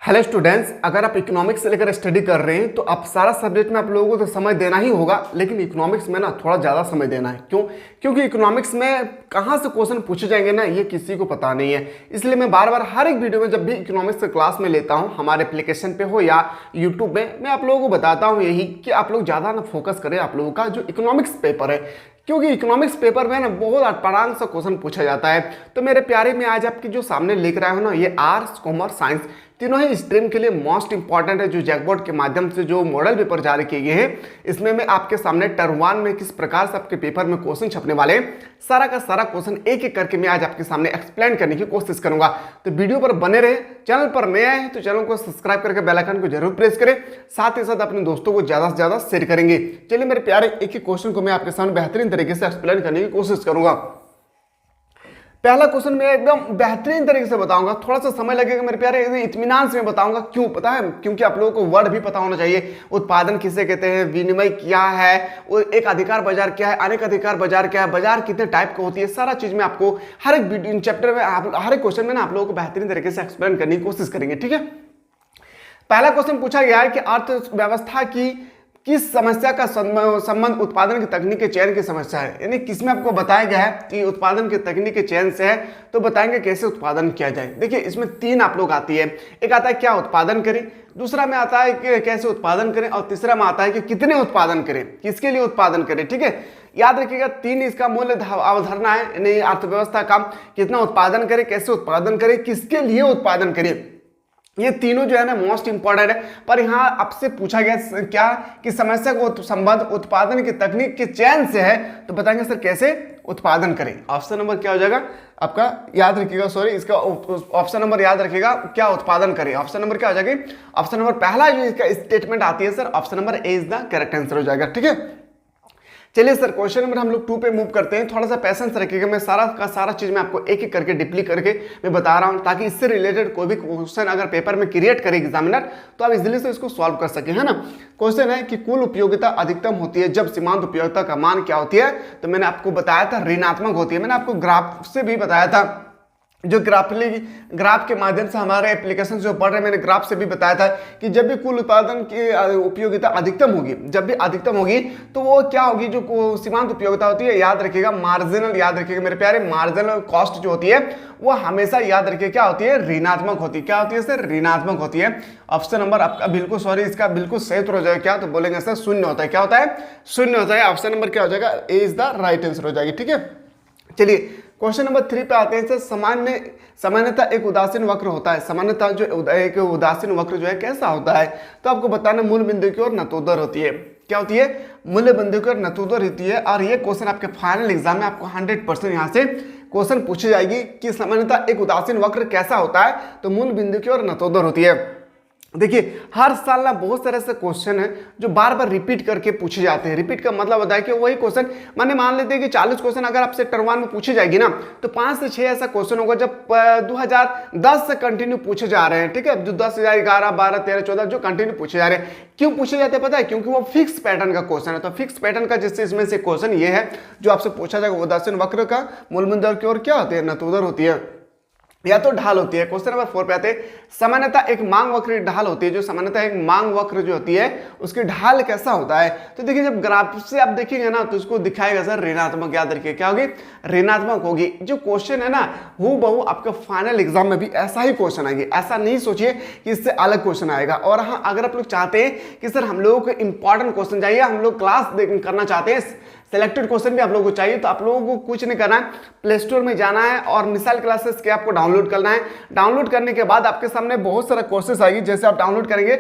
Hello students, अगर आप economics से लेकर स्टडी कर रहे हैं तो आप सारा सब्जेक्ट में आप लोगों को तो समय देना ही होगा, लेकिन इकोनॉमिक्स में ना थोड़ा ज़्यादा समय देना है। क्यों? क्योंकि इकोनॉमिक्स में कहाँ से क्वेश्चन पूछे जाएंगे ना, ये किसी को पता नहीं है। इसलिए मैं बार बार हर एक वीडियो में जब भी इकोनॉमिक्स का क्लास में लेता हूँ, हमारे एप्लीकेशन पे हो या यूट्यूब में, मैं आप लोगों को बताता हूँ यही कि आप लोग ज़्यादा ना फोकस करें आप लोगों का जो इकोनॉमिक्स पेपर है, क्योंकि इकोनॉमिक्स पेपर में ना बहुत अटपटांग सा क्वेश्चन पूछा जाता है। तो मेरे प्यारे, में आज आपकी जो सामने लिख रहा हूँ ना, ये आर्ट्स, कॉमर्स, साइंस तीनों ही स्ट्रीम के लिए मोस्ट इंपॉर्टेंट है। जो जैकबोर्ड के माध्यम से जो मॉडल पेपर जारी किए गए हैं, इसमें मैं आपके सामने टर्म 1 में किस प्रकार से आपके पेपर में क्वेश्चन छपने वाले हैं, सारा का सारा क्वेश्चन एक एक करके मैं आज आपके सामने एक्सप्लेन करने की कोशिश करूंगा। तो वीडियो पर बने रहे। चैनल पर नए आए तो चैनल को सब्सक्राइब करके बेल आइकन को जरूर प्रेस करें, साथ ही साथ अपने दोस्तों को ज्यादा से ज्यादा शेयर करेंगे। चलिए मेरे प्यारे, एक एक क्वेश्चन को मैं आपके सामने बेहतरीन तरीके से एक्सप्लेन करने की कोशिश करूंगा। पहला क्वेश्चन मैं एकदम बेहतरीन तरीके से बताऊंगा, थोड़ा सा समय लगेगा मेरे प्यारे, इत्मीनान से मैं बताऊंगा। क्यों पता है? क्योंकि आप लोगों को वर्ड भी पता होना चाहिए। उत्पादन किसे कहते हैं, विनिमय क्या है, और एक अधिकार बाजार क्या है, अनेक अधिकार बाजार क्या है, बाजार कितने टाइप का होती है, सारा चीज में आपको हर एक चैप्टर में, हर एक क्वेश्चन में ना आप लोगों को बेहतरीन तरीके से एक्सप्लेन करने की कोशिश करेंगे। ठीक है, पहला क्वेश्चन पूछा गया है कि अर्थव्यवस्था की किस समस्या का संबंध उत्पादन की तकनीक के चयन की समस्या है। यानी किसमें आपको बताया गया है कि उत्पादन की तकनीक के चयन से है, तो बताएंगे कैसे उत्पादन किया जाए। देखिए, इसमें तीन आप लोग आती है। एक आता है क्या उत्पादन करें, दूसरा में आता है कि कैसे उत्पादन करें, और तीसरा में आता है कि कितने उत्पादन करें, किसके लिए उत्पादन करें। ठीक है, याद रखिएगा, तीन इसका मूल अवधारणा है। यानी अर्थव्यवस्था का कितना उत्पादन करें, कैसे उत्पादन करें, किसके लिए उत्पादन करें, ये तीनों जो है ना मोस्ट इंपॉर्टेंट है। पर यहाँ आपसे पूछा गया क्या कि समस्या को संबंध उत्पादन की तकनीक के चयन से है, तो बताएंगे सर कैसे उत्पादन करें। ऑप्शन नंबर क्या हो जाएगा आपका, याद रखिएगा, सॉरी, इसका ऑप्शन नंबर याद रखिएगा, क्या उत्पादन करें। ऑप्शन नंबर क्या हो जाएगी, ऑप्शन नंबर पहला जो इसका स्टेटमेंट आती है sir, option number A is the correct answer हो जाएगा। ठीक है, चलिए सर क्वेश्चन नंबर हम लोग 2 पे मूव करते हैं। थोड़ा सा पैसेंस रखिएगा, मैं सारा का सारा चीज मैं आपको एक एक करके डीपली करके मैं बता रहा हूं, ताकि इससे रिलेटेड कोई भी क्वेश्चन अगर पेपर में क्रिएट करे एग्जामिनर, तो आप इजीली से इसको सॉल्व कर सके, है ना। क्वेश्चन है कि कुल उपयोगिता अधिकतम होती है जब सीमांत उपयोगिता का मान क्या होती है, तो मैंने आपको बताया था ऋणात्मक होती है। मैंने आपको ग्राफ से भी बताया था, जो ग्राफ के माध्यम से हमारे एप्लीकेशन जो पढ़ रहे हैं, मैंने ग्राफ से भी बताया था कि जब भी कुल उत्पादन की उपयोगिता अधिकतम होगी, जब भी अधिकतम होगी तो वो क्या होगी, जो सीमांत उपयोगिता होती है, याद रखिएगा मार्जिनल, याद रखिएगा मेरे प्यारे, मार्जिनल कॉस्ट जो होती है वो हमेशा याद रखिए क्या होती है, ऋणात्मक होती है। क्या होती है सर? ऋणात्मक होती है। ऑप्शन नंबर आपका बिल्कुल, सॉरी, इसका बिल्कुल सही उत्तर हो जाएगा क्या, तो बोलेंगे सर शून्य होता है। क्या होता है? शून्य होता है। ऑप्शन नंबर क्या हो जाएगा, ए इज द राइट आंसर हो जाएगी। ठीक है, चलिए क्वेश्चन नंबर 3 पे आते हैं सर। सामान्यतः एक उदासीन वक्र होता है। सामान्यतः जो एक उदासीन वक्र जो है कैसा होता है, तो आपको बताना मूल बिंदु की ओर नतोदर होती है। क्या होती है? मूल बिंदु की ओर नतोदर होती है। और ये क्वेश्चन आपके फाइनल एग्जाम में आपको 100% यहाँ से क्वेश्चन पूछी जाएगी कि सामान्यतः एक उदासीन वक्र कैसा होता है, तो मूल बिंदु की ओर नतोदर होती है। देखिए, हर साल ना बहुत सारे ऐसे क्वेश्चन है जो बार बार रिपीट करके पूछे जाते हैं। रिपीट का मतलब होता है कि वही क्वेश्चन, माने मान लेते हैं कि 40 क्वेश्चन अगर आपसे टर्म 1 में पूछे जाएगी ना, तो 5 से 6 ऐसा क्वेश्चन होगा जब 2010 से कंटिन्यू पूछे जा रहे हैं। ठीक है, जो 10, 11, 12, 13, 14 जो कंटिन्यू पूछे जा रहे हैं। क्यों पूछे जाते हैं पता है? क्योंकि वो फिक्स पैटर्न का क्वेश्चन है। तो फिक्स पैटर्न का जिससे इसमें से क्वेश्चन ये है जो आपसे पूछा जाएगा, उदासीन वक्र का मूल बिंदु की ओर क्या होती है, नतोदर होती है या तो ढाल होती है। क्वेश्चन नंबर 4 पे आते हैं, सामान्यतः एक मांग वक्र ढाल होती है। जो सामान्यतः एक मांग वक्र जो होती है उसकी ढाल कैसा होता है, तो देखिए जब ग्राफ से आप देखेंगे ना तो उसको दिखाएगा सर ऋणात्मक। याद रखिए क्या होगी, ऋणात्मक होगी। जो क्वेश्चन है ना हूबहू आपका फाइनल एग्जाम में भी ऐसा ही क्वेश्चन आएगी। ऐसा नहीं सोचिए कि इससे अलग क्वेश्चन आएगा। और हाँ, अगर आप लोग चाहते हैं कि सर हम लोगों को इंपॉर्टेंट क्वेश्चन चाहिए, हम लोग क्लास करना चाहते हैं, सिलेक्टेड क्वेश्चन भी आप लोगों को चाहिए, तो आप लोगों को कुछ नहीं करना है, प्ले स्टोर में जाना है और मिसाइल क्लासेस के आपको डाउनलोड करना है। डाउनलोड करने के बाद आपके सामने बहुत सारा कोर्सेस आएगी। जैसे आप डाउनलोड करेंगे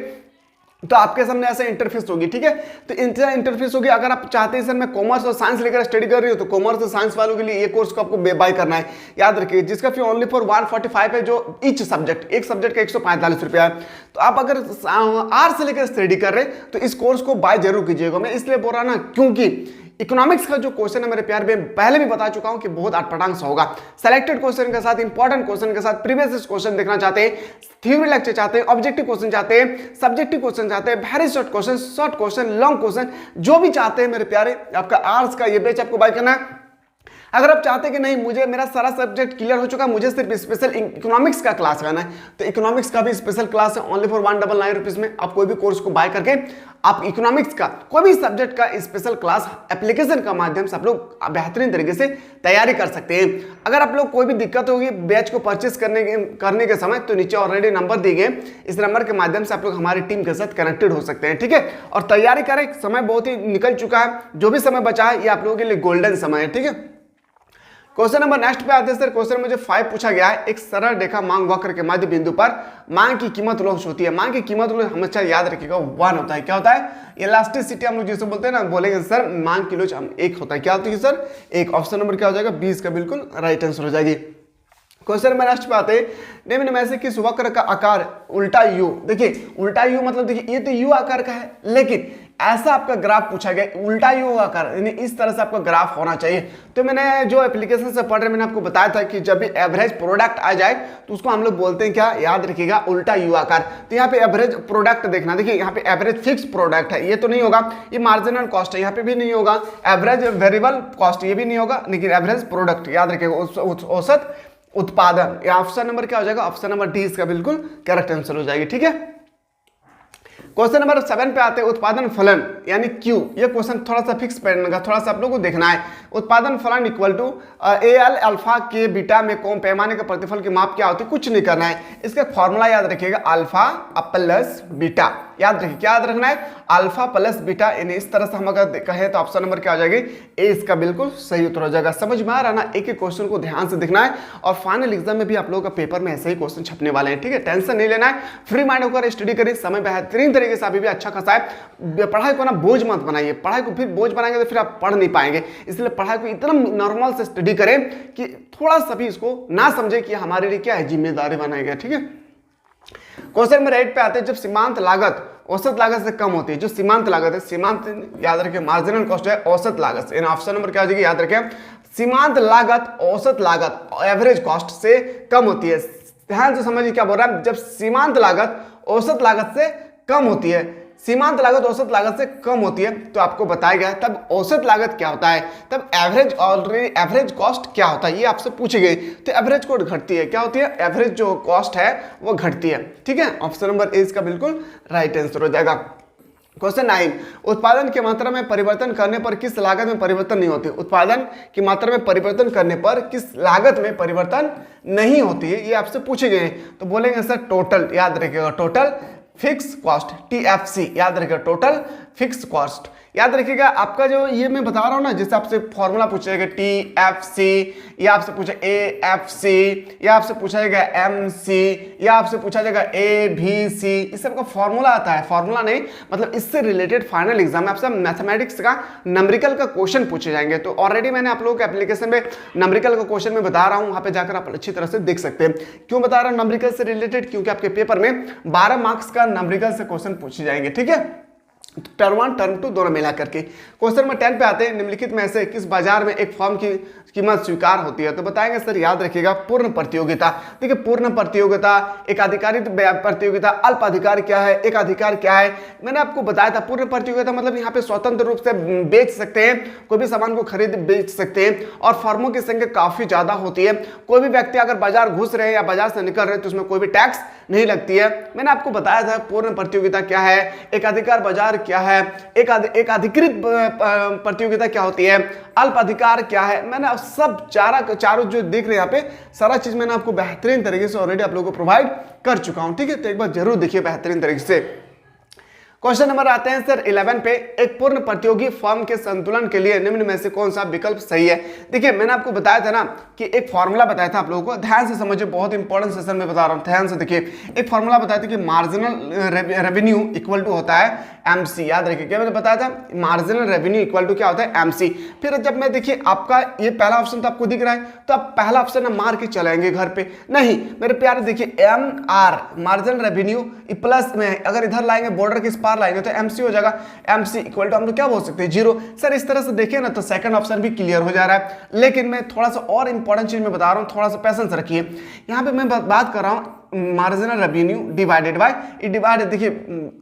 तो आपके सामने ऐसा इंटरफेस होगी। ठीक है, तो इंटरफेस होगी। अगर आप चाहते हैं सर मैं कॉमर्स और साइंस लेकर स्टडी कर रही हूँ, तो कॉमर्स और साइंस वालों के लिए ये कोर्स को आपको बाय करना है। याद रखिए, जिसका फी ओनली फॉर 145 है, जो ईच सब्जेक्ट, एक सब्जेक्ट का 145 रुपया है। तो आप अगर आर्ट्स से लेकर स्टडी कर रहे हैं तो इस कोर्स को बाय जरूर कीजिएगा। मैं इसलिए बोल रहा ना, क्योंकि इकोनॉमिक्स का जो क्वेश्चन है मेरे प्यार में पहले भी बता चुका हूं कि बहुत अटपटांग सा होगा। सेलेक्टेड क्वेश्चन के साथ, इंपॉर्टेंट क्वेश्चन के साथ, प्रीवियस क्वेश्चन देखना चाहते हैं, थ्योरी लेक्चर चाहते हैं, ऑब्जेक्टिव क्वेश्चन चाहते हैं, सब्जेक्टिव क्वेश्चन चाहते हैं, very short question, long question, जो भी चाहते हैं मेरे प्यारे, आपका आर्ट्स का ये बैच आपको बाय करना है। अगर आप चाहते हैं कि नहीं मुझे मेरा सारा सब्जेक्ट क्लियर हो चुका है, मुझे सिर्फ स्पेशल इकोनॉमिक्स का क्लास करना है, तो इकोनॉमिक्स का भी स्पेशल क्लास है ओनली फॉर 199 रुपीज में। आप कोई भी कोर्स को बाय करके आप इकोनॉमिक्स का कोई भी सब्जेक्ट का स्पेशल क्लास एप्लीकेशन का माध्यम से आप लोग बेहतरीन तरीके से तैयारी कर सकते हैं। अगर आप लोग कोई भी दिक्कत होगी बैच को परचेस करने के समय, तो नीचे ऑलरेडी नंबर दिए गए, इस नंबर के माध्यम से आप लोग हमारी टीम के साथ कनेक्टेड हो सकते हैं, ठीक है। और तैयारी करें, समय बहुत ही निकल चुका है, जो भी समय बचा है ये आप लोगों के लिए गोल्डन समय है, ठीक है। क्वेश्चन नंबर नेक्स्ट पे आते हैं सर। क्वेश्चन मुझे 5 पूछा गया है, एक सरल रेखा मांग वक्र के मध्य बिंदु पर मांग की कीमत लॉस होती है। मांग की कीमत लॉस हमेशा याद रखिएगा 1 होता है। क्या होता है? इलास्टिसिटी हम लोग जिसे बोलते हैं ना, बोलेंगे सर मांग की लॉस 1 होता है। क्या होती है सर? 1। ऑप्शन नंबर क्या हो जाएगा? 20 का बिल्कुल राइट आंसर हो जाएगी। क्वेश्चन नंबर नेक्स्ट पे आते हैं, निम्न में से किस वक्र का आकार उल्टा यू। देखिए उल्टा यू मतलब देखिए ये तो यू आकार का है, लेकिन ऐसा आपका ग्राफ पूछा गया उल्टा यू आकार, यानी इस तरह से आपका ग्राफ होना चाहिए। तो मैंने जो एप्लीकेशन से पढ़ रहे मैंने आपको बताया था कि जब भी एवरेज प्रोडक्ट आ जाए तो उसको हम लोग बोलते हैं क्या, याद रखिएगा उल्टा यू आकार। तो यहाँ पे एवरेज प्रोडक्ट देखना, देखिए यहाँ पे एवरेज फिक्स प्रोडक्ट है, ये तो नहीं होगा, ये मार्जिनल कॉस्ट है, यहाँ पे भी नहीं होगा। एवरेज वेरिएबल कॉस्ट ये भी नहीं होगा, लेकिन एवरेज प्रोडक्ट याद रखिएगा, औसत उत्पादन। या ऑप्शन नंबर क्या हो जाएगा? ऑप्शन नंबर डी इसका बिल्कुल करेक्ट आंसर हो जाएगी, ठीक है। क्वेश्चन नंबर 7 पे आते हैं, उत्पादन फलन यानी क्यू। ये क्वेश्चन थोड़ा सा फिक्स पैटर्न का, थोड़ा सा आप लोगों को देखना है। उत्पादन फलन इक्वल टू एल अल्फा के बीटा में कौन पैमाने का प्रतिफल की माप क्या होती है, कुछ नहीं करना है। इसका फॉर्मूला याद रखिएगा अल्फा प्लस बीटा, याद रखिए क्या याद रखना है? Alpha plus beta. यानी इस तरह से हम अगर कहें तो ऑप्शन नंबर क्या हो जाएगी? ए इसका बिल्कुल सही उत्तर हो जाएगा। समझ में आ रहा ना? एक एक क्वेश्चन को ध्यान से देखना है, और फाइनल एग्जाम में भी आप लोगों का पेपर में ऐसे ही क्वेश्चन छपने वाले हैं, ठीक है। टेंशन नहीं लेना है, फ्री माइंड होकर स्टडी करिए, समय बेहतरीन तरीके से अभी भी अच्छा खासा है। पढ़ाई को ना बोझ मत बनाइए, पढ़ाई को फिर बोझ बनाएंगे तो फिर आप पढ़ नहीं पाएंगे। इसलिए पढ़ाई को इतना नॉर्मल से स्टडी करें कि थोड़ा सा भी इसको ना समझे कि हमारे लिए क्या है, जिम्मेदारी बनाएगा, ठीक है। क्वेश्चन नंबर 8 पे आते हैं, जब सीमांत लागत औसत लागत से कम होती है, जो सीमांत लागत है, सीमांत याद रखें मार्जिनल कॉस्ट है औसत लागत से। ऑप्शन नंबर क्या हो जाएगी? याद रखें सीमांत लागत औसत लागत एवरेज कॉस्ट से कम होती है। ध्यान से समझिए क्या बोल रहा है, जब सीमांत लागत औसत लागत से कम होती है, सीमांत लागत औसत लागत से कम होती है, तो आपको बताया गया है तब औसत लागत क्या होता है, तब एवरेज ऑलरेडी एवरेज कॉस्ट क्या होता है, ये आपसे पूछी गई। तो एवरेज कॉस्ट घटती है, क्या होती है? एवरेज जो कॉस्ट है वो घटती है, ठीक है। ऑप्शन नंबर ए इसका बिल्कुल राइट आंसर हो जाएगा। क्वेश्चन 9, उत्पादन की मात्रा में परिवर्तन करने पर किस लागत में परिवर्तन नहीं होती? उत्पादन की मात्रा में परिवर्तन करने पर किस लागत में परिवर्तन नहीं होती है, ये आपसे पूछे गए। तो बोलेंगे सर टोटल, याद रखिएगा टोटल फिक्स कॉस्ट, TFC याद रखिएगा, टोटल फिक्स कॉस्ट। याद रखिएगा आपका जो ये मैं बता रहा हूँ ना, जैसे आपसे फॉर्मूला पूछेगा TFC, या आपसे पूछा AFC, या आपसे पूछा जाएगा MC, या आपसे पूछा जाएगा ABC, इस सब का फॉर्मूला आता है। फॉर्मूला नहीं मतलब इससे रिलेटेड फाइनल एग्जाम में आपसे मैथमेटिक्स का नंबरिकल का क्वेश्चन पूछे जाएंगे। तो ऑलरेडी मैंने आप लोगों के एप्लीकेशन में नंबरिकल का क्वेश्चन में बता रहा हूँ, वहाँ पे जाकर आप अच्छी तरह से देख सकते हैं। क्यों बता रहा हूँ नंबरिकल से रिलेटेड? क्योंकि आपके पेपर में 12 मार्क्स का नंबरिकल से क्वेश्चन पूछे जाएंगे, ठीक है। टर्म 1 टर्म 2 दोनों मिला करके। क्वेश्चन नंबर 10 पे आते हैं, निम्नलिखित में से किस बाजार में एक फर्म की कीमत स्वीकार होती है? तो बताएंगे सर याद रखिएगा पूर्ण प्रतियोगिता। देखिए पूर्ण प्रतियोगिता, एक अधिकारित प्रतियोगिता, अल्प अधिकार क्या है, एक अधिकार क्या है, मैंने आपको बताया था। पूर्ण प्रतियोगिता मतलब यहाँ पे स्वतंत्र रूप से बेच सकते हैं, कोई भी सामान को खरीद बेच सकते हैं, और फर्मों की संख्या काफी ज्यादा होती है। कोई भी व्यक्ति अगर बाजार घुस रहे हैं या बाजार से निकल रहे हैं तो उसमें कोई भी टैक्स नहीं लगती है। मैंने आपको बताया था पूर्ण प्रतियोगिता क्या है, एक अधिकार बाजार क्या है, एक अधिकृत प्रतियोगिता क्या होती है, अल्प अधिकार क्या है। मैंने सब चारों जो देख रहे हैं यहाँ पे सारा चीज मैंने आपको बेहतरीन तरीके से ऑलरेडी आप लोगों को प्रोवाइड कर चुका हूं, ठीक है। तो एक बार जरूर देखिए बेहतरीन तरीके से। क्वेश्चन नंबर आते हैं सर 11 पे, एक पूर्ण प्रतियोगी फर्म के संतुलन के लिए निम्न में से कौन सा विकल्प सही है? देखिए मैंने आपको बताया था ना कि एक फॉर्मूला बताया था आप लोगों को, ध्यान से समझिए, बहुत इंपॉर्टेंट सेशन में बता रहा हूं, ध्यान से देखिए। एक फॉर्मूला बताया था कि मार्जिनल रेवेन्यू इक्वल टू होता है MC, याद रखिए क्या मैंने बताया था, मार्जिनल रेवेन्यू इक्वल टू क्या होता है MC। फिर जब मैं देखिए आपका ये पहला ऑप्शन तो आपको दिख रहा है, तो आप पहला ऑप्शन ना मार के चलाएंगे घर पे, नहीं मेरे प्यारे देखिए MR मार्जिनल रेवेन्यू प्लस में अगर इधर लाएंगे बॉर्डर के इस पार लाएंगे तो MC हो जाएगा। MC इक्वल टू हम लोग क्या बोल सकते हैं 0। सर इस तरह से देखिए ना तो सेकंड ऑप्शन भी क्लियर हो जा रहा है। लेकिन मैं थोड़ा सा और इंपॉर्टेंट चीज में बता रहा हूँ, थोड़ा सा पेशेंस रखिए। यहाँ पे मैं बात कर रहा हूँ मार्जिनल रेवेन्यू डिवाइडेड बाय, ये डिवाइड देखिए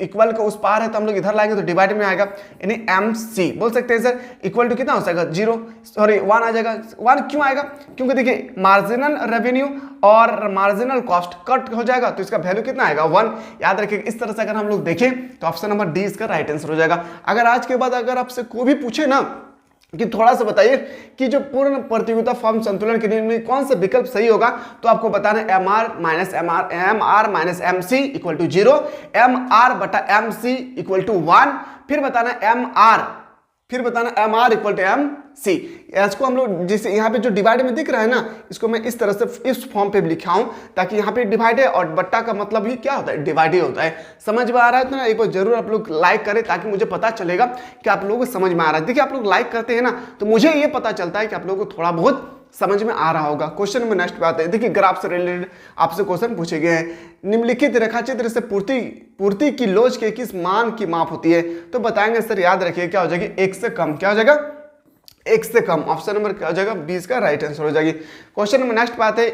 इक्वल का उस पार है तो हम लोग इधर लाएंगे तो डिवाइड में आएगा, यानी MC बोल सकते हैं सर इक्वल टू कितना हो जाएगा 0, सॉरी 1 आ जाएगा। 1 क्यों आएगा? क्योंकि देखिए मार्जिनल रेवेन्यू और मार्जिनल कॉस्ट कट हो जाएगा तो इसका वैल्यू कितना आएगा 1। याद रखिएगा इस तरह से अगर हम लोग देखें तो ऑप्शन नंबर डी इसका राइट आंसर हो जाएगा। अगर आज के बाद अगर आपसे कोई भी पूछे ना कि थोड़ा सा बताइए कि जो पूर्ण प्रतियोगिता फॉर्म संतुलन के नियम में कौन सा विकल्प सही होगा, तो आपको बताना MR minus MC equal to 0, MR बटा MC इक्वल टू 1, फिर बताना MR इक्वल टू MC। इसको हम लोग जैसे यहाँ पे जो डिवाइड में दिख रहा है ना, इसको मैं इस तरह से इस फॉर्म पे भी लिखा हूं ताकि यहाँ पे डिवाइड है और बट्टा का मतलब ही क्या होता है, डिवाइड ही होता है। समझ में आ रहा है तो ना एक बार जरूर आप लोग लाइक करें ताकि मुझे पता चलेगा कि आप लोगों को समझ में आ रहा है। देखिए आप लोग लाइक करते हैं ना तो मुझे ये पता चलता है कि आप लोगों को थोड़ा बहुत समझ में आ रहा होगा। क्वेश्चन में नेक्स्ट पे आते हैं। देखिए ग्राफ से रिलेटेड आपसे क्वेश्चन पूछे गए हैं, निम्नलिखित रेखाचित्र से पूर्ति की लोच के किस मान की माप होती है, तो बताएंगे सर याद रखिए क्या हो जाएगी, 1 से कम। क्या हो जाएगा? 1 से कम। ऑप्शन नंबर क्या हो जाएगा 20 का राइट आंसर हो जाएगी। क्वेश्चन नंबर नेक्स्ट पे आते हैं,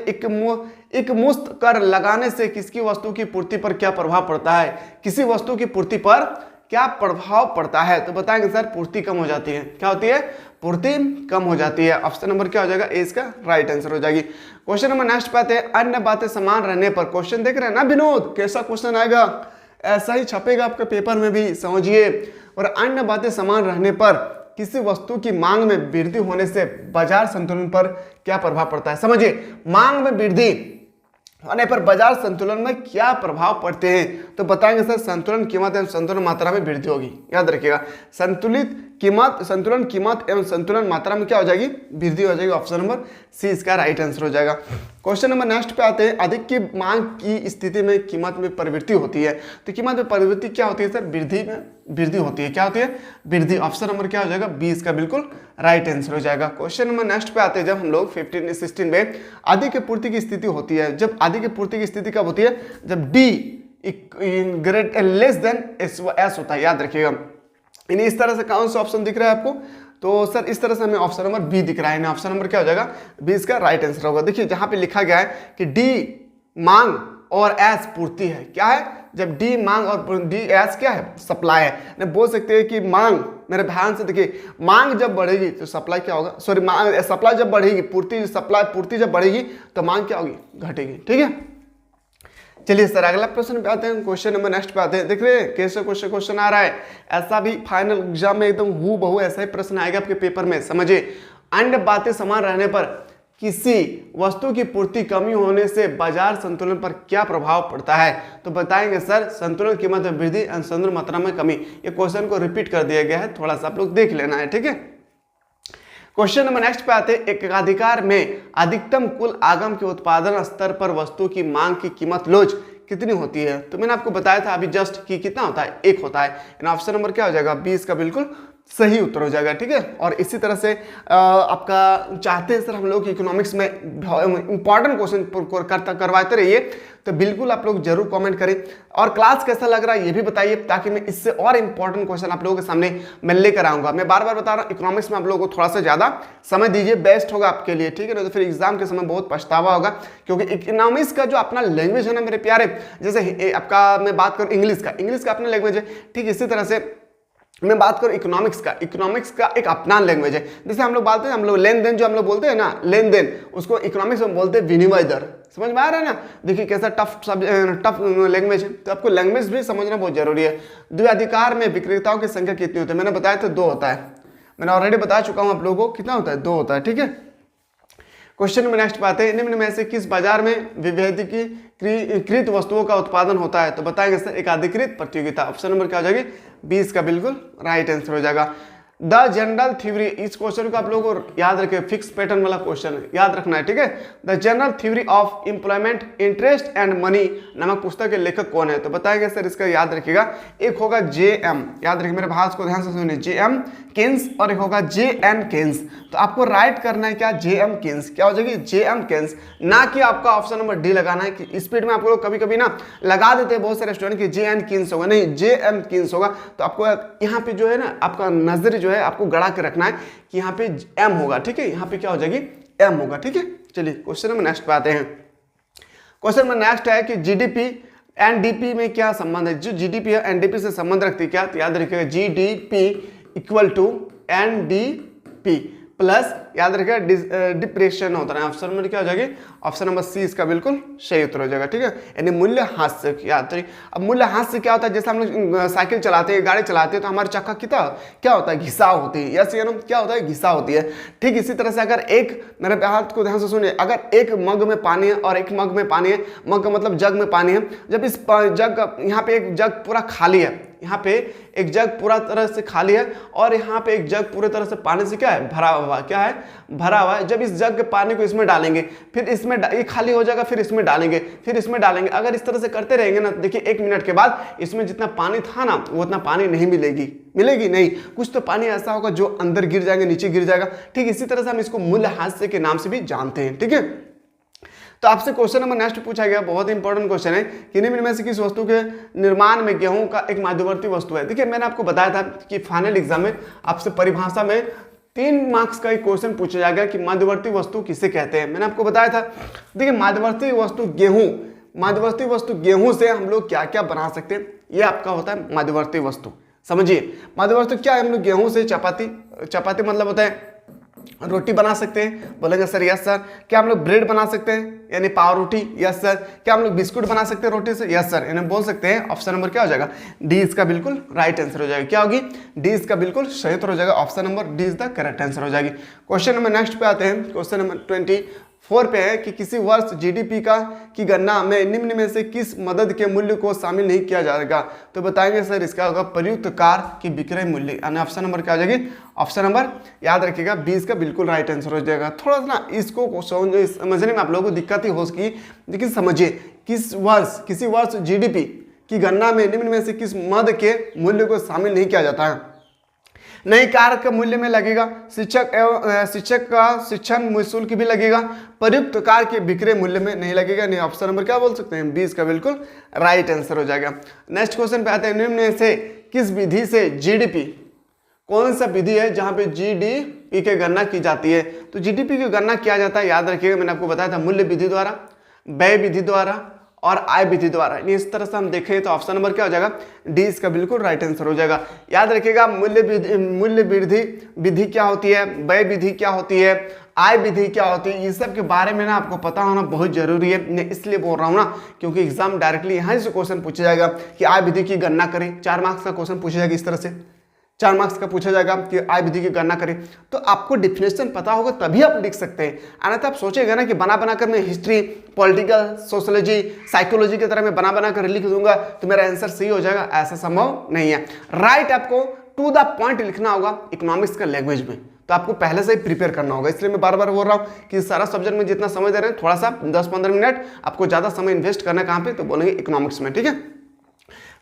एक मुश्त कर लगाने से किसकी वस्तु की पूर्ति पर क्या प्रभाव पड़ता है, किसी वस्तु की पूर्ति पर क्या प्रभाव पड़ता है, तो बताएंगे सर पूर्ति कम हो जाती है। क्या होती है? पूर्ति कम हो जाती है। ऑप्शन नंबर क्या हो जाएगा ए इसका राइट आंसर हो जाएगी। क्वेश्चन नंबर नेक्स्ट पे आते हैं, अन्य बातें समान रहने पर, क्वेश्चन देख रहे हैं ना विनोद, कैसा क्वेश्चन आएगा, ऐसा ही छपेगा आपके पेपर में भी, समझिए। और अन्य बातें समान रहने पर किसी वस्तु की मांग में वृद्धि होने से बाजार संतुलन पर क्या प्रभाव पड़ता है, समझिए। मांग में वृद्धि होने पर बाजार संतुलन में क्या प्रभाव पड़ते हैं, तो बताएंगे सर संतुलन कीमत एवं संतुलन मात्रा में वृद्धि होगी। याद रखिएगा संतुलन कीमत एवं संतुलन मात्रा में क्या हो जाएगी, वृद्धि हो जाएगी। ऑप्शन नंबर सी इसका राइट आंसर हो जाएगा। क्वेश्चन नंबर नेक्स्ट पे आते हैं, अधिक की मांग की स्थिति में कीमत में परिवृत्ति होती है, तो कीमत में परिवृत्ति क्या होती है सर, वृद्धि में वृद्धि होती है। क्या होती है? वृद्धि। ऑप्शन नंबर क्या हो जाएगा 20 का बिल्कुल राइट आंसर हो जाएगा। क्वेश्चन नंबर नेक्स्ट पे आते हैं, जब हम लोग 15-16 में अधिक की पूर्ति की स्थिति होती है, जब अधिक की पूर्ति की स्थिति कब होती है, जब D लेस देन S होता है। याद रखिएगा इस तरह से कौन सा ऑप्शन दिख रहा है आपको, तो सर इस तरह से हमें ऑप्शन नंबर बी दिख रहा है। ऑप्शन नंबर क्या हो जाएगा 20 का राइट आंसर होगा। देखिए जहां पे लिखा गया है कि डी मांग और एस पूर्ति है, क्या है, जब डी मांग और डी एस क्या है, सप्लाई है। नहीं बोल सकते हैं कि मांग, मेरे ध्यान से देखिए, मांग जब बढ़ेगी तो सप्लाई क्या होगा, सॉरी सप्लाई जब बढ़ेगी, पूर्ति जब बढ़ेगी तो मांग क्या होगी, घटेगी। ठीक है, चलिए सर अगला प्रश्न पे आते हैं। क्वेश्चन नंबर नेक्स्ट पे आते हैं। देख रहे हैं कैसे क्वेश्चन आ रहा है, ऐसा भी फाइनल एग्जाम में एकदम हूबहू ऐसा ही प्रश्न आएगा आपके पेपर में। समझिए, अन्य बातें समान रहने पर किसी वस्तु की पूर्ति कमी होने से बाजार संतुलन पर क्या प्रभाव पड़ता है, तो बताएंगे सर संतुलन कीमत में वृद्धि और संतुलन मात्रा में कमी। ये क्वेश्चन को रिपीट कर दिया गया है, थोड़ा सा आप लोग देख लेना है। ठीक है, क्वेश्चन नंबर नेक्स्ट पे आते हैं, एकाधिकार में अधिकतम कुल आगम के उत्पादन स्तर पर वस्तु की मांग की कीमत लोच कितनी होती है, तो मैंने आपको बताया था अभी जस्ट कि कितना होता है, 1 होता है। ऑप्शन नंबर क्या हो जाएगा 20 का बिल्कुल सही उत्तर हो जाएगा। ठीक है, और इसी तरह से आपका चाहते हैं सर हम लोग इकोनॉमिक्स में इंपॉर्टेंट क्वेश्चन करवाते रहिए, तो बिल्कुल आप लोग जरूर कमेंट करें। और क्लास कैसा लग रहा है ये भी बताइए, ताकि मैं इससे और इंपॉर्टेंट क्वेश्चन आप लोगों के सामने मैं लेकर आऊंगा। मैं बार बार बता रहा हूँ इकोनॉमिक्स में आप लोगों को थोड़ा सा ज्यादा समय दीजिए, बेस्ट होगा आपके लिए। ठीक है ना, तो फिर एग्जाम के समय बहुत पछतावा होगा, क्योंकि इकोनॉमिक्स का जो अपना लैंग्वेज है ना मेरे प्यारे, जैसे आपका मैं बात करूँ इंग्लिश का अपना लैंग्वेज है, ठीक इसी तरह से मैं बात करूं इकोनॉमिक्स का एक अपना लैंग्वेज है। जैसे हम लोग बोलते हैं, हम लोग लेन देन जो हम लोग बोलते हैं ना, लेन देन, उसको इकोनॉमिक्स में बोलते हैं विनिमय दर। समझ में आ रहा है ना, देखिए कैसा टफ लैंग्वेज है, तो आपको लैंग्वेज भी समझना बहुत जरूरी है। द्विअधिकार में विक्रेताओं की संख्या कितनी होती है, मैंने बताया था 2 होता है, मैंने ऑलरेडी बता चुका हूं आप लोगों को, कितना होता है 2 होता है। ठीक है, क्वेश्चन में नेक्स्ट बात है, निम्न में से किस बाजार में विभेदीकृत वस्तुओं का उत्पादन होता है, तो बताएंगे सर एकाधिकृत प्रतियोगिता। ऑप्शन नंबर क्या हो जाएगी 20 का बिल्कुल राइट आंसर हो जाएगा। द जनरल थ्योरी, इस क्वेश्चन को आप लोगों को याद रखें, फिक्स पैटर्न वाला क्वेश्चन याद रखना है। ठीक है, the general theory of employment interest and money नामक पुस्तक के लेखक कौन है, तो बताएंगे सर इसका याद रखिएगा, एक होगा J.M., याद रखिए मेरे भाष को ध्यान से सुनिए, J.M. केन्स, और एक होगा J.N. केन्स। तो आपको राइट करना है क्या, J.M. केन्स। क्या हो जाएगी J.M. केन्स, ना कि आपका ऑप्शन नंबर डी लगाना है। कि स्पीड में आप लोग कभी कभी ना लगा देते हैं बहुत सारे स्टूडेंट की J.N. केन्स होगा, नहीं J.M. केन्स होगा। तो आपको यहाँ पे जो है ना आपका नजर जो है आपको गड़ा के रखना है कि यहाँ पे M होगा। ठीक है, यहाँ पे क्या हो जाएगी M होगा। ठीक है, चलिए क्वेश्चन नंबर नेक्स्ट पे आते हैं। क्वेश्चन में नेक्स्ट है कि जीडीपी एनडीपी में क्या संबंध है। जो जीडीपी है एनडीपी से संबंध रखती है क्या, तो याद रखिएगा GDP equal to NDP plus याद रखिएगा डिप्रेशन होता है। ऑप्शन नंबर क्या हो जाएगी, ऑप्शन नंबर सी इसका बिल्कुल सही उत्तर हो जाएगा। ठीक है, यानी मूल्यह्रास से याद रखिए। अब मूल्यह्रास से क्या होता है, जैसे हम लोग साइकिल चलाते हैं, गाड़ी चलाते हैं, तो हमारे चक्का कितना क्या होता है, घिसाव होती है। यस या नो, क्या होता है, घिसाव होती है। ठीक इसी तरह से अगर एक, मेरे हाथ को ध्यान से सुनिए, अगर एक मग में पानी है और एक मग में पानी है, मग का मतलब जग में पानी है, जब इस जग, यहाँ पे एक जग पूरा खाली है, यहाँ पे एक जग पूरा तरह से खाली है और यहाँ पे एक जग पूरे तरह से पानी से क्या है, भरा हुआ, क्या है, भरा हुआ है। जब इस जग के पानी को इसमें डालेंगे, फिर इसमें ये खाली हो जाएगा, फिर इसमें डालेंगे, फिर इसमें डालेंगे, अगर इस तरह से करते रहेंगे ना, देखिए 1 मिनट के बाद इसमें जितना पानी था ना, वो उतना पानी नहीं मिलेगी नहीं, कुछ तो पानी ऐसा होगा जो अंदर गिर जाएंगे, नीचे गिर जाएगा। ठीक इसी तरह से हम इसको मूल्यह्रास के नाम से भी जानते हैं। ठीक है, तो आपसे क्वेश्चन नंबर नेक्स्ट पूछा गया, बहुत इंपॉर्टेंट क्वेश्चन है, कि निम्न में से किस वस्तु के निर्माण में गेहूं का एक मध्यवर्ती वस्तु है। देखिए मैंने आपको बताया था कि फाइनल एग्जाम में आपसे परिभाषा में 3 मार्क्स का एक क्वेश्चन पूछा जाएगा कि मध्यवर्ती वस्तु किसे कहते हैं। मैंने आपको बताया था, देखिए मध्यवर्ती वस्तु गेहूं, मध्यवर्ती वस्तु गेहूं से हम लोग क्या क्या बना सकते हैं, ये आपका होता है मध्यवर्ती वस्तु। समझिए मध्यवर्ती क्या है, हम लोग गेहूं से चपाती मतलब होता है रोटी बना सकते हैं, बोलेंगे सर यस सर। क्या हम लोग ब्रेड बना सकते हैं, यानी पाव रोटी, यस सर। क्या हम लोग बिस्कुट बना सकते हैं रोटी से, यस सर। यानी बोल सकते हैं ऑप्शन नंबर क्या हो जाएगा, डी इसका बिल्कुल राइट आंसर हो जाएगा। क्या होगी, डी इसका बिल्कुल सही उत्तर हो जाएगा, option number D is the correct answer हो जाएगी। क्वेश्चन नंबर नेक्स्ट पे आते हैं, क्वेश्चन नंबर 24 पे है कि किसी वर्ष जीडीपी की गणना में निम्न में से किस मदद के मूल्य को शामिल नहीं किया जाएगा। तो बताएंगे सर इसका होगा प्रयुक्त कार की विक्रय मूल्य, यानी ऑप्शन नंबर क्या हो जाएगी, ऑप्शन नंबर याद रखिएगा 20 का बिल्कुल राइट आंसर हो जाएगा। थोड़ा सा ना इसको समझने में आप लोगों को दिक्कत ही हो सकी, लेकिन समझिए किसी वर्ष जीडीपी की गणना में निम्न में से किस मद के मूल्य को शामिल नहीं किया जाता है। नई कार के मूल्य में लगेगा, शिक्षक का शिक्षण शुल्क भी लगेगा, प्रयुक्त कार के विक्रय मूल्य में नहीं लगेगा। नहीं, ऑप्शन नंबर क्या बोल सकते हैं, 20 का बिल्कुल राइट आंसर हो जाएगा। नेक्स्ट क्वेश्चन पे आते हैं, निम्न में से किस विधि से जीडीपी, कौन सा विधि है जहां पे जीडीपी की गणना की जाती है। तो जीडीपी की गणना किया जाता है, याद रखिएगा मैंने आपको बताया था, मूल्य विधि द्वारा, व्यय विधि द्वारा और आय विधि द्वारा। इस तरह से हम देखें तो ऑप्शन नंबर क्या हो जाएगा, डी इसका बिल्कुल राइट आंसर हो जाएगा। याद रखिएगा मूल्य वृद्धि विधि क्या होती है, व्यय विधि क्या होती है, आय विधि क्या होती है, ये सब के बारे में ना आपको पता होना बहुत जरूरी है। मैं इसलिए बोल रहा हूँ ना, क्योंकि एग्जाम डायरेक्टली यहाँ से क्वेश्चन पूछा जाएगा कि आय विधि की गणना करें, 4 मार्क्स का क्वेश्चन पूछा जाएगा, इस तरह से 4 मार्क्स का पूछा जाएगा कि आय विधि की गणना करें। तो आपको डिफिनेशन पता होगा तभी आप लिख सकते हैं, अन्यथा आप सोचेगा ना कि बना कर मैं हिस्ट्री, पॉलिटिकल, सोशोलॉजी, साइकोलॉजी की तरह मैं बना कर लिख दूंगा तो मेरा आंसर सही हो जाएगा, ऐसा संभव नहीं है। राइट आपको टू द पॉइंट लिखना होगा इकोनॉमिक्स का लैंग्वेज में, तो आपको पहले से ही प्रिपेयर करना होगा। इसलिए मैं बार बार बोल रहा हूँ कि सारा सब्जेक्ट में जितना समय दे रहे हैं, थोड़ा सा 10-15 मिनट आपको ज़्यादा समय इन्वेस्ट करना है, कहाँ पे, तो बोलेंगे इकोनॉमिक्स में। ठीक है,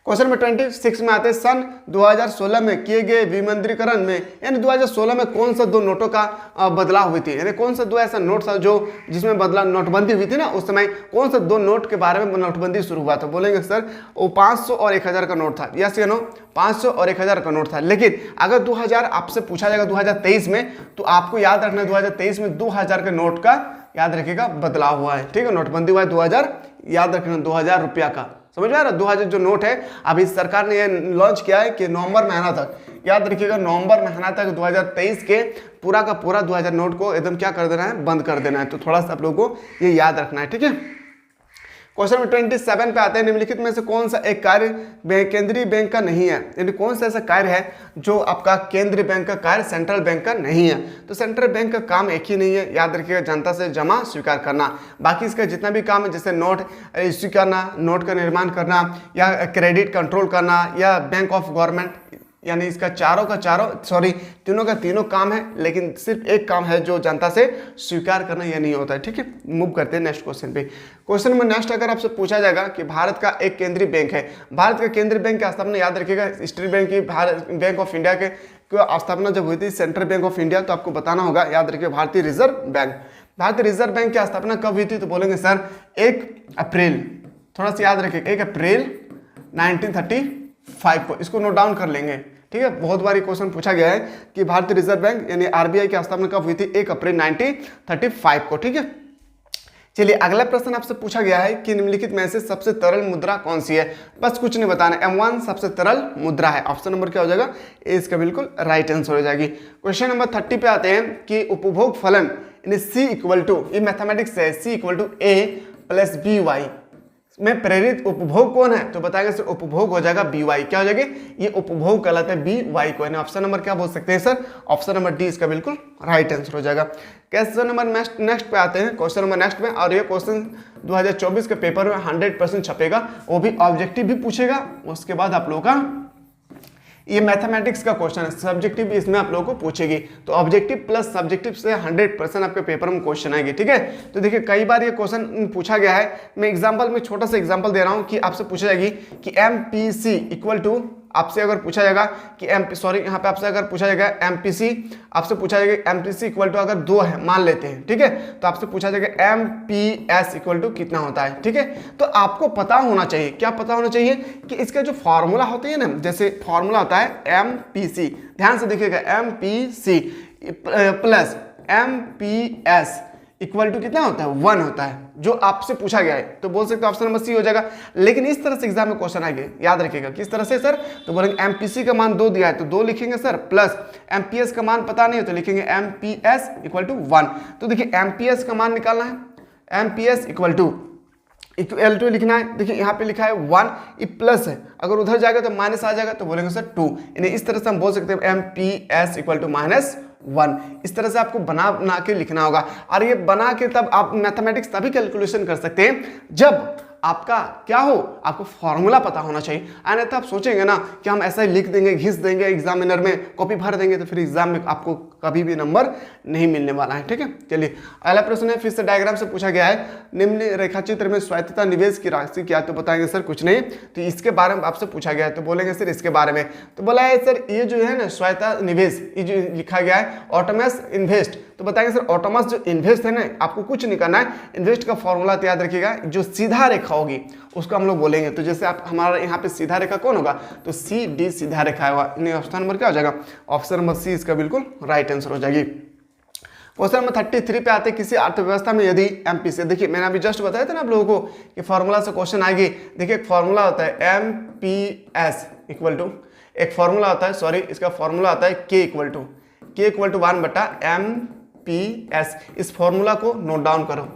क्वेश्चन नंबर 26 में आते हैं, सन 2016 में किए गए विमुद्रीकरण में, यानी 2016 में कौन सा 2 नोटों का बदलाव हुई थी, यानी कौन सा 2 ऐसा नोट था जो जिसमें बदलाव, नोटबंदी हुई थी ना उस समय, कौन सा 2 नोट के बारे में नोटबंदी शुरू हुआ था। बोलेंगे सर वो 500 और 1000 का नोट था, यस या नो, 500 और 1000 का नोट था। लेकिन अगर 2000 आपसे पूछा जाएगा 2023 में, तो आपको याद रखना 2023 में 2000 के नोट का याद रखिएगा बदलाव हुआ है। ठीक है, नोटबंदी हुआ है 2000, याद रखना 2000 रुपया का, समझ में आ रहा है। 2000 जो नोट है अभी सरकार ने ये लॉन्च किया है कि नवंबर महीना तक, याद रखिएगा नवंबर महीना तक 2023 के पूरा का पूरा 2000 नोट को एकदम क्या कर देना है, बंद कर देना है। तो थोड़ा सा आप लोगों को ये याद रखना है। ठीक है, क्वेश्चन नंबर 27 पे आते हैं, निम्नलिखित में से कौन सा एक कार्य केंद्रीय बैंक का नहीं है, यानी कौन सा ऐसा कार्य है जो आपका केंद्रीय बैंक का कार्य सेंट्रल बैंक का नहीं है। तो सेंट्रल बैंक का काम एक ही नहीं है, याद रखिएगा जनता से जमा स्वीकार करना। बाकी इसका जितना भी काम है, जैसे नोट इश्यू करना, नोट का निर्माण करना, या क्रेडिट कंट्रोल करना, या बैंक ऑफ गवर्नमेंट, यानी इसका तीनों का तीनों काम है, लेकिन सिर्फ एक काम है जो जनता से स्वीकार करना, यह नहीं होता है। ठीक है, मूव करते हैं नेक्स्ट क्वेश्चन पे। क्वेश्चन नंबर नेक्स्ट अगर आपसे पूछा जाएगा कि भारत का एक केंद्रीय बैंक है, भारत का केंद्रीय बैंक की स्थापना याद रखिएगा स्टेट बैंक की, बैंक ऑफ इंडिया के स्थापना जब हुई थी सेंट्रल बैंक ऑफ इंडिया, तो आपको बताना होगा, याद रखिए भारतीय रिजर्व बैंक। भारतीय रिजर्व बैंक की स्थापना कब हुई थी, तो बोलेंगे सर 1 अप्रैल, थोड़ा सा याद रखिए, 1 अप्रैल 1935 को, इसको नोट डाउन कर लेंगे। ठीक है, बहुत बार क्वेश्चन पूछा गया है कि भारतीय रिजर्व बैंक यानी आरबीआई की स्थापना कब हुई थी, 1 अप्रैल 1935 को। ठीक है, चलिए अगला प्रश्न आपसे पूछा गया है कि निम्नलिखित में से सबसे तरल मुद्रा कौन सी है। बस कुछ नहीं बताना, M1 सबसे तरल मुद्रा है। ऑप्शन नंबर क्या हो जाएगा, ए इसका बिल्कुल राइट आंसर हो जाएगी। क्वेश्चन नंबर 30 पे आते हैं कि उपभोग फलन C इक्वल टू, ये मैथमेटिक्स है, C equal to A plus BY में प्रेरित उपभोग कौन है, तो बताएंगे सर उपभोग हो जाएगा BY। क्या हो जाएगी, ये उपभोग कहलाता है BY को। ऑप्शन नंबर क्या बोल सकते हैं सर, ऑप्शन नंबर डी इसका बिल्कुल राइट आंसर हो जाएगा। क्वेश्चन नंबर नेक्स्ट पे आते हैं, क्वेश्चन नंबर नेक्स्ट में, और ये क्वेश्चन 2024 के पेपर में 100% छपेगा, वो भी ऑब्जेक्टिव भी पूछेगा, उसके बाद आप लोगों का ये मैथमेटिक्स का क्वेश्चन है, सब्जेक्टिव भी इसमें आप लोगों को पूछेगी, तो ऑब्जेक्टिव प्लस सब्जेक्टिव से 100% आपके पेपर में क्वेश्चन आएंगे। ठीक है, तो देखिए कई बार ये क्वेश्चन पूछा गया है। मैं एग्जांपल में छोटा सा एग्जांपल दे रहा हूं कि आपसे पूछा जाएगी कि MPC इक्वल टू, आपसे अगर पूछा जाएगा कि यहाँ पे आपसे अगर पूछा जाएगा MPC, आपसे पूछा जाएगा MPC इक्वल टू अगर 2 है मान लेते हैं, ठीक है, तो आपसे पूछा जाएगा MPS इक्वल टू कितना होता है। ठीक है, तो आपको पता होना चाहिए, क्या पता होना चाहिए कि इसका जो फॉर्मूला होता है ना, जैसे फॉर्मूला होता है MPC, ध्यान से देखिएगा, MPC plus MPS equal to कितना होता है, 1 होता है, जो आपसे पूछा गया है, तो बोल सकते हो ऑप्शन नंबर सी हो जाएगा। लेकिन इस तरह से एग्जाम में क्वेश्चन आएंगे, याद रखिएगा किस तरह से सर, तो बोलेंगे MPC का मान 2 दिया है तो 2 लिखेंगे सर, प्लस MPS का मान पता नहीं है तो लिखेंगे MPS इक्वल टू 1। तो देखिए MPS का मान निकालना है, MPS इक्वल टू लिखना है। देखिए यहाँ पे लिखा है 1, ये प्लस है, अगर उधर जाएगा तो माइनस आ जाएगा, तो बोलेंगे सर 2। यानी इस तरह से हम बोल सकते हैं MPS इक्वल टू -1। इस तरह से आपको बना के लिखना होगा, और ये बना के तब आप मैथमेटिक्स तभी कैलकुलेशन कर सकते हैं जब आपका क्या हो, आपको फॉर्मूला पता होना चाहिए। अन्यथा आप सोचेंगे ना कि हम ऐसा ही लिख देंगे, घिस देंगे एग्जामिनर में, कॉपी भर देंगे, तो फिर एग्जाम में आपको कभी भी नंबर नहीं मिलने वाला है। ठीक है, चलिए अगला प्रश्न है, फिर से डायग्राम से पूछा गया है, निम्न रेखाचित्र में स्वायत्तता निवेश की राशि क्या, तो बताएंगे सर कुछ नहीं, तो इसके बारे में आपसे पूछा गया है, तो बोलेंगे सर इसके बारे में, तो बोला है सर ये जो है ना स्वायत्तता निवेश, ये जो लिखा गया है ऑटोमस इन्वेस्ट, तो बताएंगे सर ऑटोमस जो इन्वेस्ट है ना, आपको कुछ नहीं करना है, इन्वेस्ट का फॉर्मूला तो याद रखिएगा, जो सीधा रेखा होगी उसको हम लोग बोलेंगे। तो जैसे आप हमारा यहाँ पे सीधा रेखा कौन होगा, तो CD सीधा रेखा होगा। ऑप्शन नंबर क्या हो जाएगा, ऑप्शन नंबर सी इसका बिल्कुल राइट आंसर हो जाएगी। क्वेश्चन नंबर 33 पे आते हैं, किसी अर्थव्यवस्था में यदि MPC, देखिए मैंने अभी जस्ट बताया था ना आप लोगों को कि फॉर्मूला से क्वेश्चन आएगी। देखिए एक फॉर्मूला होता है MPS इक्वल टू, एक फॉर्मूला होता है, सॉरी इसका फॉर्मूला आता है K इक्वल टू 1/MPS। इस फॉर्मूला को नोट डाउन करो,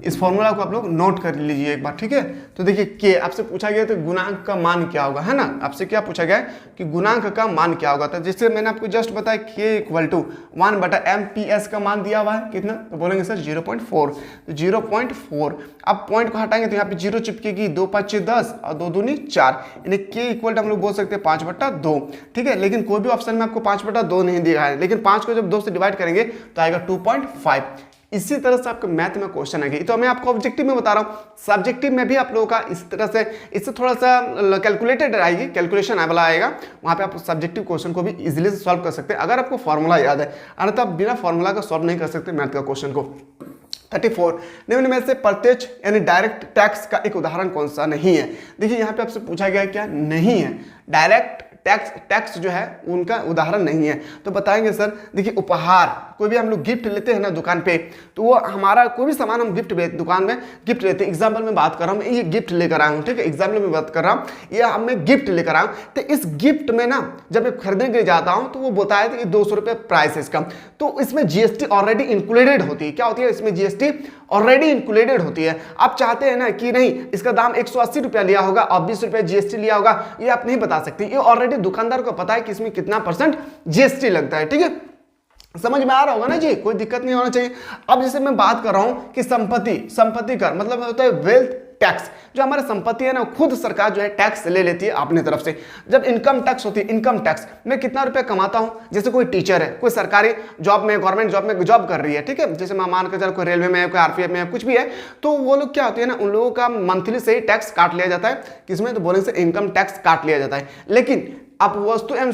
इस फॉर्मूला को आप लोग नोट कर लीजिए एक बार। ठीक है, तो देखिए के आपसे पूछा गया तो गुणांक का मान क्या होगा, है ना, आपसे क्या पूछा गया है कि गुणांक का मान क्या होगा, तो जिससे मैंने आपको जस्ट बताया के इक्वल टू 1/MPS का मान दिया हुआ है कितना, तो बोलेंगे सर 0.4, तो 0.4। अब पॉइंट को हटाएंगे तो यहाँ पे 0 चिपकेगी, 2 5 10 और 2 दूनी 4, यानी के इक्वल हम लोग बोल सकते हैं 5/2। ठीक है, लेकिन कोई भी ऑप्शन में आपको 5/2 नहीं दिया है, लेकिन 5 को जब 2 से डिवाइड करेंगे तो आएगा 2.5। इसी तरह से आपके मैथ में क्वेश्चन आएंगे, तो मैं आपको ऑब्जेक्टिव में बता रहा हूँ, सब्जेक्टिव में भी आप लोगों का इस तरह से, इससे थोड़ा सा कैलकुलेटेड आएगी, कैलकुलेशन वाला आएगा, वहाँ पे आप सब्जेक्टिव क्वेश्चन को भी इजीली से सॉल्व कर सकते हैं अगर आपको फॉर्मूला याद है, अन्यथा आप बिना फॉर्मूला का सॉल्व नहीं कर सकते मैथ का क्वेश्चन को। 34, निम्न में से प्रत्यक्ष यानी डायरेक्ट टैक्स का एक उदाहरण कौन सा नहीं है। देखिए यहाँ पे आपसे पूछा गया क्या नहीं है, डायरेक्ट टैक्स जो है उनका उदाहरण नहीं है, तो बताएंगे सर। देखिए उपहार, कोई भी हम लोग गिफ्ट लेते हैं ना दुकान पे, तो वो हमारा कोई भी सामान हम गिफ्ट दुकान में गिफ्ट लेते हैं, एग्जाम्पल में बात कर रहा हूँ, ये गिफ्ट लेकर आया हूँ, ठीक है, एग्जाम्पल में बात कर रहा हूँ, ये मैं गिफ्ट लेकर आया हूँ, तो इस गिफ्ट में ना जब मैं खरीदने के लिए जाता हूँ तो वो बताया था कि 200 रुपये प्राइस है इसका, तो इसमें GST ऑलरेडी इंक्लूडेड होती है। क्या होती है इसमें, GST ऑलरेडी इंक्लूडेड होती है। आप चाहते हैं ना कि नहीं इसका दाम 180 रुपया लिया होगा और 20 रुपये GST लिया होगा, ये आप नहीं बता सकते, ये ऑलरेडी दुकानदार को पता है कि इसमें कितना % GST लगता है। ठीक है, समझ में आ रहा होगा ना जी, कोई दिक्कत नहीं होना चाहिए। अब जैसे मैं बात कर रहा हूं कि संपत्ति कर मतलब होता है वेल्थ टैक्स, जो हमारी संपत्ति है ना खुद सरकार जो है टैक्स ले लेती है अपनी तरफ से। जब इनकम टैक्स होती है, इनकम टैक्स मैं कितना रुपया कमाता हूं, जैसे कोई टीचर है, कोई सरकारी जॉब में, गवर्नमेंट जॉब में जॉब कर रही है, ठीक है, जैसे मैं मान कर चल कोई रेलवे में है, कोई RPF में है, कुछ भी है, तो वो लोग क्या होते हैं ना, उन लोगों का मंथली से ही टैक्स काट लिया जाता है, किसमें, तो बोलने से इनकम टैक्स काट लिया जाता है। लेकिन अब वस्तु एवं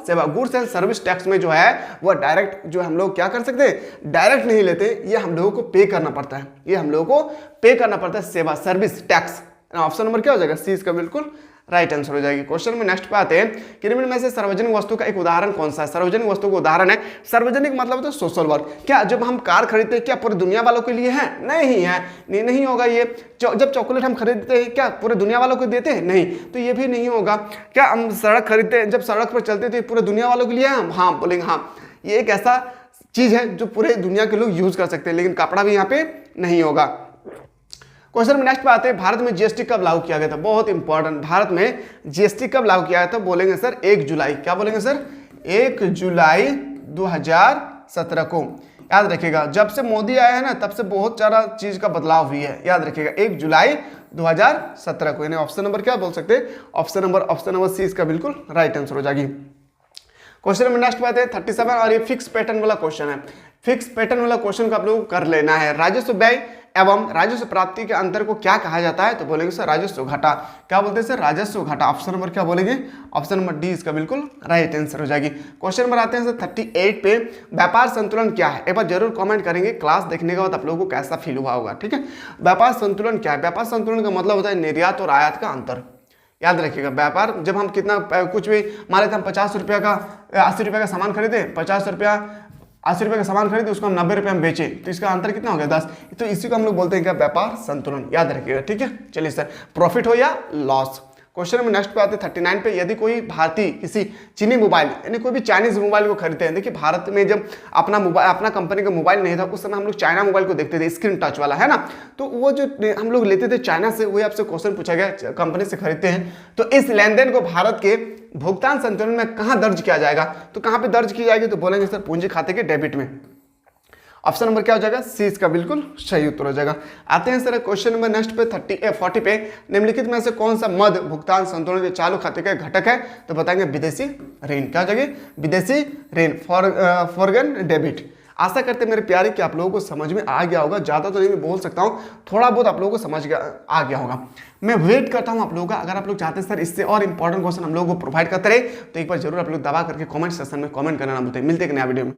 सेवा गुड्स एंड सर्विस टैक्स में जो है वो डायरेक्ट जो हम लोग क्या कर सकते हैं, डायरेक्ट नहीं लेते, ये हम लोगों को पे करना पड़ता है, ये हम लोगों को पे करना पड़ता है सेवा सर्विस टैक्स। ऑप्शन नंबर क्या हो जाएगा, सी इसका बिल्कुल राइट आंसर हो जाएगी। क्वेश्चन में नेक्स्ट पे आते हैं कि निम्न में से सार्वजनिक वस्तु का एक उदाहरण कौन सा है। सार्वजनिक वस्तु का उदाहरण है, सार्वजनिक मतलब तो सोशल वर्क। क्या जब हम कार खरीदते हैं क्या पूरी दुनिया वालों के लिए है, नहीं है, नहीं होगा ये। जब चॉकलेट हम खरीदते हैं क्या पूरे दुनिया वालों को देते हैं, नहीं, तो ये भी नहीं होगा। क्या हम सड़क खरीदते हैं, जब सड़क पर चलते थे पूरे दुनिया वालों के लिए हम, हाँ बोलेंगे हाँ, ये एक ऐसा चीज है जो पूरे दुनिया के लोग यूज कर सकते हैं, लेकिन कपड़ा भी यहाँ पे नहीं होगा। क्वेश्चन में नेक्स्ट पे आते हैं, भारत में जीएसटी कब लागू किया गया था, बहुत इंपॉर्टेंट, भारत में जीएसटी कब लागू किया गया था, बोलेंगे सर 1 जुलाई, क्या बोलेंगे सर 1 जुलाई 2017 को। याद रखिएगा जब से मोदी आया है ना तब से बहुत सारा चीज का बदलाव हुई है, याद रखिएगा 1 जुलाई 2017 को। यानी ऑप्शन नंबर क्या बोल सकते हैं, ऑप्शन नंबर सी इसका बिल्कुल राइट आंसर हो जाएगी। क्वेश्चन में नेक्स्ट बात है 37 और ये फिक्स पैटर्न वाला क्वेश्चन है। फिक्स पैटर्न वाला क्वेश्चन को आप लोगों को कर लेना है। राजस्व व्यय एवं राजस्व प्राप्ति के अंतर को क्या कहा जाता है, तो बोलेंगे सर राजस्व घाटा। क्या बोलते हैं सर, राजस्व घाटा। ऑप्शन नंबर क्या बोलेंगे, ऑप्शन नंबर डी इसका बिल्कुल राइट आंसर हो जाएगी। क्वेश्चन नंबर आते हैं सर 38 पे, व्यापार संतुलन क्या है। एक बार जरूर कमेंट करेंगे, क्लास देखने के बाद आप लोगों को कैसा फील हुआ होगा, ठीक है। व्यापार संतुलन क्या है, व्यापार संतुलन का मतलब होता है निर्यात और आयात का अंतर। याद रखिएगा व्यापार जब हम कितना कुछ भी मान लेते हम 50 रुपये का 80 रुपये का सामान खरीदे, 80 रुपये का सामान खरीदे, उसको हम 90 रुपये में बेचे, तो इसका अंतर कितना हो गया 10। तो इसी को हम लोग बोलते हैं क्या, व्यापार संतुलन। याद रखिएगा, ठीक है। चलिए सर, प्रॉफिट हो या लॉस। क्वेश्चन में नेक्स्ट पे आते हैं 39 पे, यदि कोई भारतीय किसी चीनी मोबाइल यानी कोई भी चाइनीज मोबाइल को खरीदते हैं। देखिए भारत में जब अपना कंपनी का मोबाइल नहीं था उस समय हम लोग चाइना मोबाइल को देखते थे, स्क्रीन टच वाला, है ना। तो वो जो हम लोग लेते थे चाइना से, वही आपसे क्वेश्चन पूछा गया, कंपनी से खरीदते हैं तो इस लेन देन को भारत के भुगतान संतुलन में कहाँ दर्ज किया जाएगा, तो कहाँ पे दर्ज की जाएगी, तो बोलेंगे सर पूंजी खाते के डेबिट में। ऑप्शन नंबर क्या हो जाएगा, सी इसका बिल्कुल सही उत्तर हो जाएगा। आते हैं सर क्वेश्चन नंबर नेक्स्ट पे 40 पे, निम्नलिखित में से कौन सा मद भुगतान संतुलन के चालू खाते का घटक है, तो बताएंगे विदेशी ऋण। क्या हो जाएगी, विदेशी ऋण, फॉरेन डेबिट। आशा करते हैं मेरे प्यारे कि आप लोगों को समझ में आ गया होगा, ज़्यादा तो नहीं मैं बोल सकता हूँ, थोड़ा बहुत आप लोगों को समझ आ गया होगा। मैं वेट करता हूँ आप लोगों का। अगर आप लोग चाहते हैं सर इससे और इंपॉर्टेंट क्वेश्चन हम लोगों को प्रोवाइड करते रहे तो एक बार जरूर आप लोग दबा करके कमेंट सेक्शन में कमेंट करना ना भूलते। मिलते हैं एक नया वीडियो में।